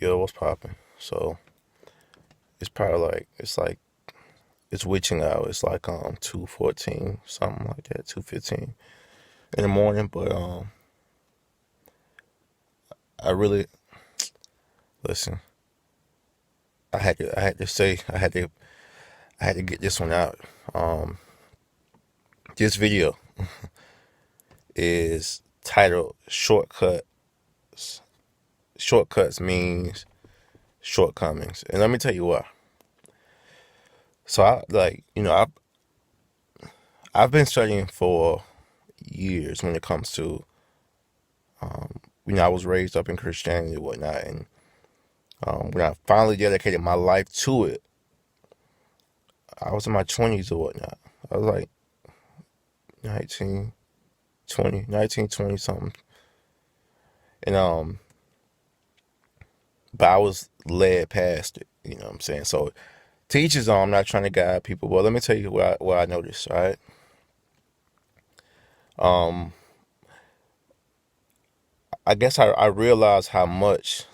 Yo, what's popping? So it's probably it's witching hour. It's like 2:14, something like that, 2:15 in the morning. But I really listen. I had to get this one out. Um, this video is titled "Shortcuts." Shortcuts means shortcomings, and let me tell you why. So I've been studying for years when it comes to I was raised up in Christianity and whatnot, and when I finally dedicated my life to it, I was in my 20s or whatnot. I was like 19, 20, 19, 20 something. And but I was led past it, you know what I'm saying? So teachers on, I'm not trying to guide people, but let me tell you what I noticed, all right? Um I guess I realized how much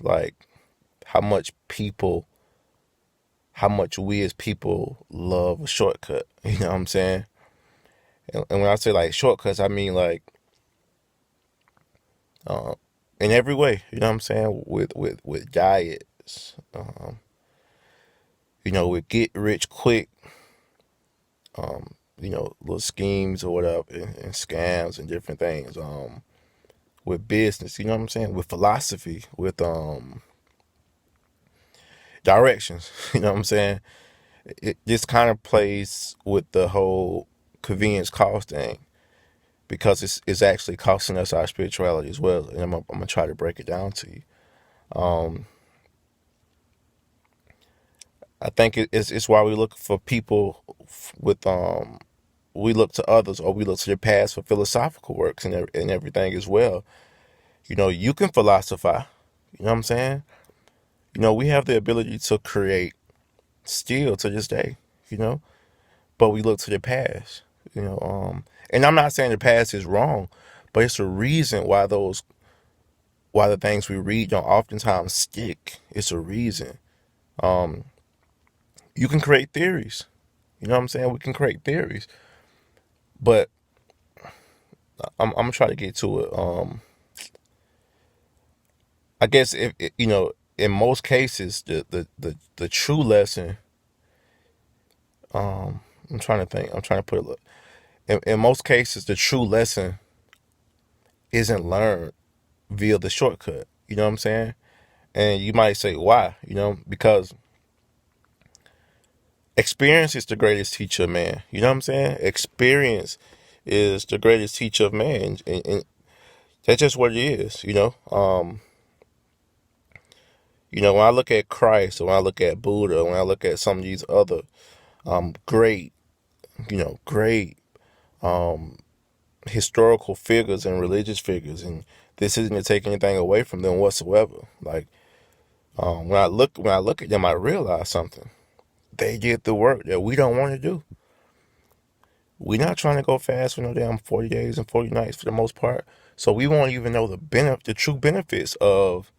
people how much we as people love a shortcut. You know what I'm saying? And when I say like shortcuts, I mean like uh, in every way. You know what I'm saying? With diets, with get rich quick, little schemes or whatever, and scams and different things. With business, you know what I'm saying? With philosophy, with directions, you know what I'm saying? This kind of plays with the whole convenience cost thing because it's actually costing us our spirituality as well. And I'm gonna try to break it down to you. Um, I think it's why we look for people with we look to others or we look to their past for philosophical works and everything as well. You can philosophize. You know what I'm saying? We have the ability to create still to this day. You know, but we look to the past. And I'm not saying the past is wrong, but it's a reason why the things we read don't oftentimes stick. It's a reason. Um, you can create theories. You know what I'm saying? We can create theories, but I'm gonna try to get to it. I guess if in most cases, the true lesson. Um, I'm trying to think. I'm trying to put it. In most cases, the true lesson isn't learned via the shortcut. You know what I'm saying? And you might say, why? Because experience is the greatest teacher of man. You know what I'm saying? Experience is the greatest teacher of man, and that's just what it is. When I look at Christ, or when I look at Buddha, when I look at some of these other great, great um, historical figures and religious figures, and this isn't to take anything away from them whatsoever. Like when I look at them, I realize something. They did the work that we don't want to do. We're not trying to go fast for no damn 40 days and 40 nights for the most part. So we won't even know the true benefits of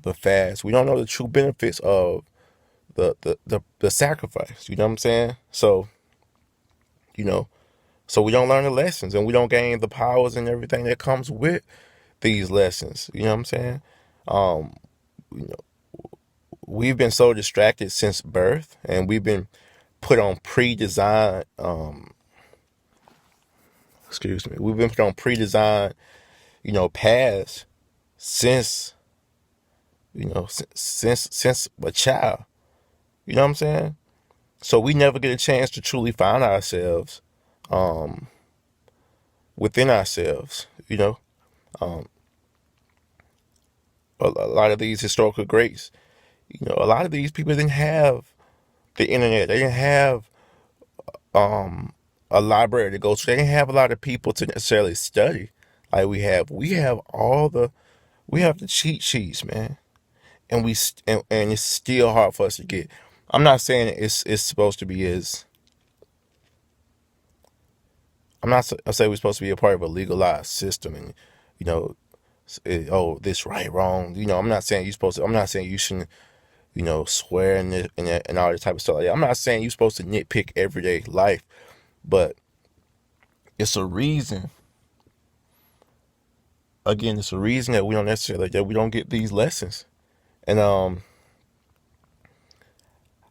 the fast. We don't know the true benefits of the sacrifice. You know what I'm saying? You know, so we don't learn the lessons and we don't gain the powers and everything that comes with these lessons. You know what I'm saying? Um, you know, we've been so distracted since birth and we've been put on pre-designed excuse me, we've been put on pre-designed, paths since since a child. You know what I'm saying? So we never get a chance to truly find ourselves um, within ourselves. Um, a lot of these historical greats, a lot of these people didn't have the internet. They didn't have um, a library to go to. They didn't have a lot of people to necessarily study like we have. We have the cheat sheets, man, and and it's still hard for us to get. I'm not saying it's supposed to be as I'm not. I say we're supposed to be a part of a legalized system, and you know, Oh, this right, wrong. I'm not saying I'm not saying you shouldn't, swear and all this type of stuff like that. I'm not saying you're supposed to nitpick everyday life, but it's a reason. Again, it's a reason that we don't get these lessons. And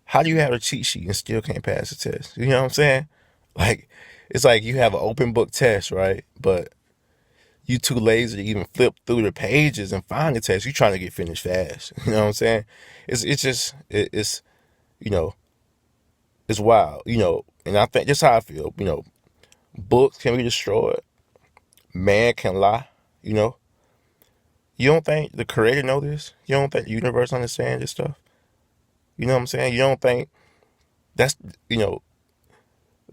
how do you have a cheat sheet and still can't pass the test? You know what I'm saying? Like, it's like you have an open book test, right? But you too lazy to even flip through the pages and find the test. You trying to get finished fast. You know what I'm saying? It's just it's you know it's wild. And I think just how I feel. Books can be destroyed. Man can lie. You know. You don't think the creator know this? You don't think the universe understands this stuff? You know what I'm saying? You don't think that's you know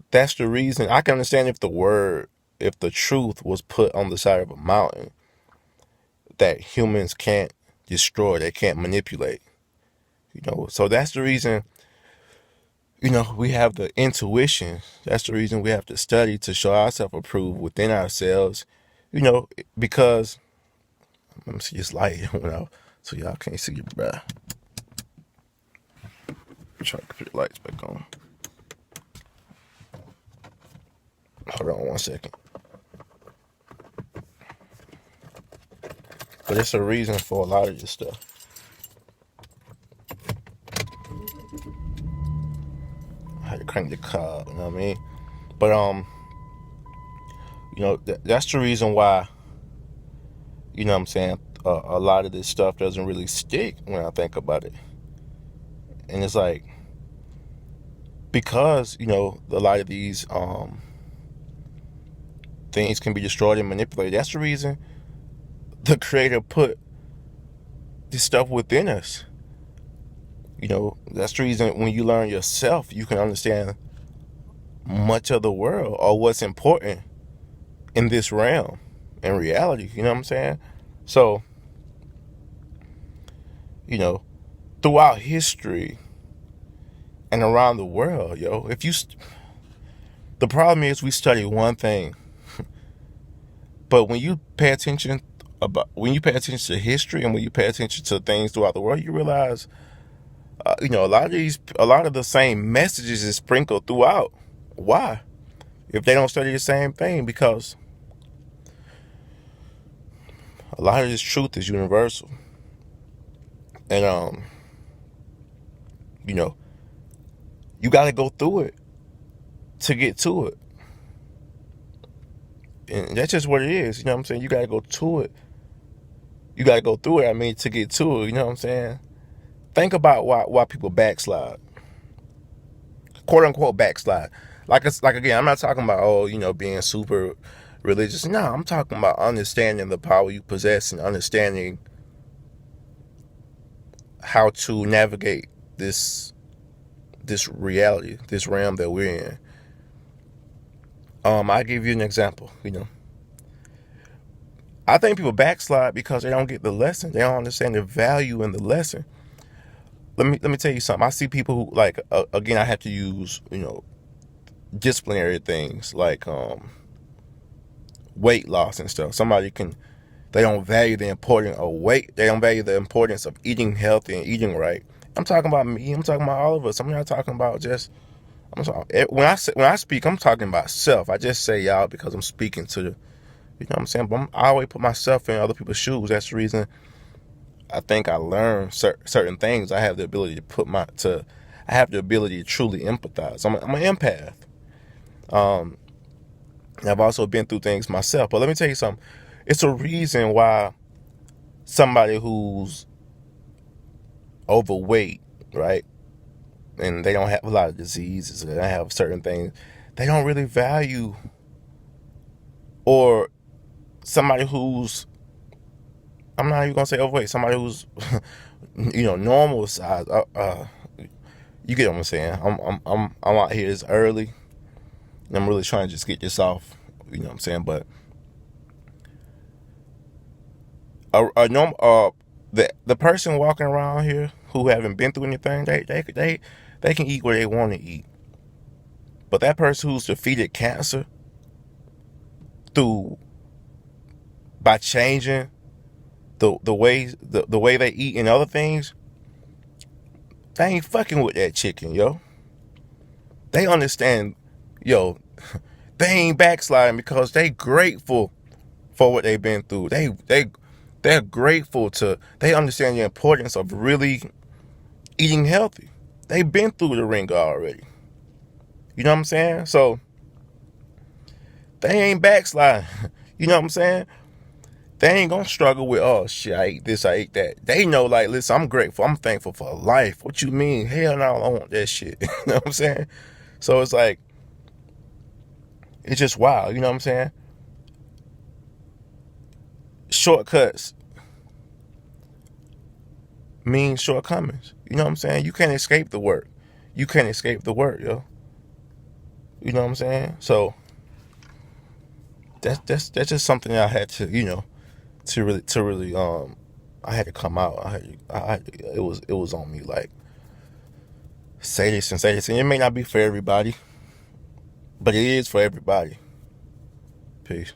that's the reason. I can understand if the truth was put on the side of a mountain that humans can't destroy, they can't manipulate. So that's the reason. We have the intuition. That's the reason we have to study to show ourselves approved within ourselves. Because let me see this light went out, so y'all can't see it, bruh. Try to put the lights back on. Hold on 1 second. But it's a reason for a lot of this stuff. I had to crank the car, you know what I mean? But that's the reason why, you know what I'm saying, a lot of this stuff doesn't really stick when I think about it. And it's like, because, a lot of these things can be destroyed and manipulated. That's the reason the creator put this stuff within us. That's the reason when you learn yourself, you can understand much of the world or what's important in this realm, in reality. You know what I'm saying? So, throughout history and around the world, the problem is we study one thing, but when you pay attention to history and when you pay attention to things throughout the world, you realize, a lot of the same messages is sprinkled throughout. Why? If they don't study the same thing, because a lot of this truth is universal, and you got to go through it to get to it, and that's just what it is. You know what I'm saying? You got to go to it. You got to go through it. I mean, to get to it. You know what I'm saying? Think about why people backslide, quote unquote backslide. Like again, I'm not talking about being super religious. No, I'm talking about understanding the power you possess and understanding how to navigate this reality, this realm that we're in. I give you an example. I think people backslide because they don't get the lesson. They don't understand the value in the lesson. Let me tell you something. I see people who again. I have to use disciplinary things like weight loss and stuff. They don't value the importance of weight. They don't value the importance of eating healthy and eating right. I'm talking about me. I'm talking about all of us. I'm not talking about just. When I speak, I'm talking about self. I just say y'all because I'm speaking to the. You know what I'm saying? But I always put myself in other people's shoes. That's the reason I think I learn certain things. I have the ability I have the ability to truly empathize. I'm an empath. I've also been through things myself. But let me tell you something. It's a reason why somebody who's overweight, right, and they don't have a lot of diseases, and they have certain things, they don't really value, or somebody who's, I'm not even gonna say overweight, somebody who's normal size. You get what I'm saying? I'm out here this early, and I'm really trying to just get this off. You know what I'm saying? But the person walking around here who haven't been through anything, they can eat what they want to eat. But that person who's defeated cancer by changing the way they eat and other things, they ain't fucking with that chicken, yo. They understand, yo, they ain't backsliding because they grateful for what they've been through. They're grateful to, they understand the importance of really eating healthy. They've been through the ringer already. You know what I'm saying? So they ain't backsliding. You know what I'm saying? They ain't gonna struggle with, oh shit, I ate this, I ate that. They know, like, listen, I'm grateful, I'm thankful for life. What you mean? Hell no, I don't want that shit. You know what I'm saying? So it's like, it's just wild, you know what I'm saying? Shortcuts mean shortcomings. You know what I'm saying? You can't escape the work. You can't escape the work, yo. You know what I'm saying? So that's just something that I had to, to really I had to come out. It was on me, like, say this and say this. And it may not be for everybody, but it is for everybody. Peace.